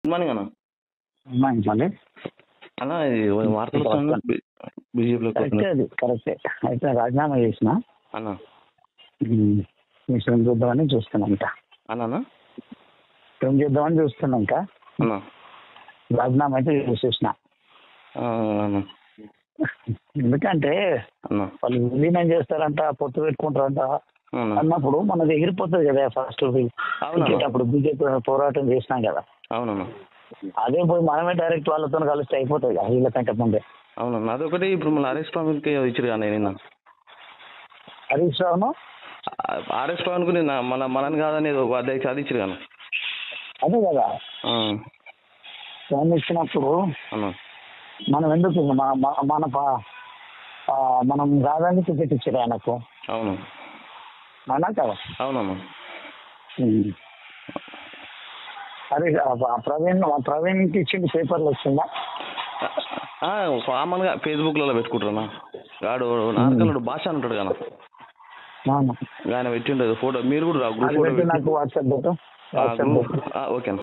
Good morning అన్న. మళ్ళీ అన్న ఇది వార్తలు వస్తున్నాయి బీజేపీలో కరెక్టే, అది కరెక్టే. అయితే రాజీనామా చేసిన అన్న. మిషన్ చూద్దామని చూస్తున్నాం ఇంకా. అన్న ఏం చేద్దామని చూస్తున్నాం ఇంకా. అన్న రాజీనామా అయితే చూసేసిన. అన్న ఎందుకంటే అన్న వాళ్ళు విలీనం చేస్తారంట, పొత్తు పెట్టుకుంటారంట అవునా అన్నప్పుడు మనది ఎగిరిపోతుంది కదా. ఫస్ట్ అప్పుడు బీజేపీ పోరాటం చేసినాం కదా. అవునన్నా. అదే పోయి మనమే డైరెక్ట్ వాళ్ళతో కలిస్తే అయిపోతుంది కదా వీళ్ళకంటే ముందే. అవునన్నా, అదొకటి. ఇప్పుడు మళ్ళీ ఆర్ఎస్ స్వామికి ఇచ్చారు కానీ నిన్న హరీష్ రావును ఆర్ఎస్ స్వామికి నిన్న మనని కాదని అధ్యక్ష అది ఇచ్చారు కానీ. అదే కదా ఫోన్ ఇచ్చినప్పుడు అన్న మనం ఎందుకు మనం కాదని టికెట్ ఇచ్చారు ఆయనకు. అవును అవునా కదా. అవునన్నా. అరే ప్రవీణ్కి ఇచ్చింది పేపర్లు వచ్చిందా? కామన్గా ఫేస్బుక్లలో పెట్టుకుంటారన్నా. వాడు నార్కలుడు భాష అంటాడు కదా, ఆయన పెట్టిండదు ఫోటో. మీరు కూడా గ్రూప్ నాకు వాట్సాప్ పెట్టు. ఓకే అన్న.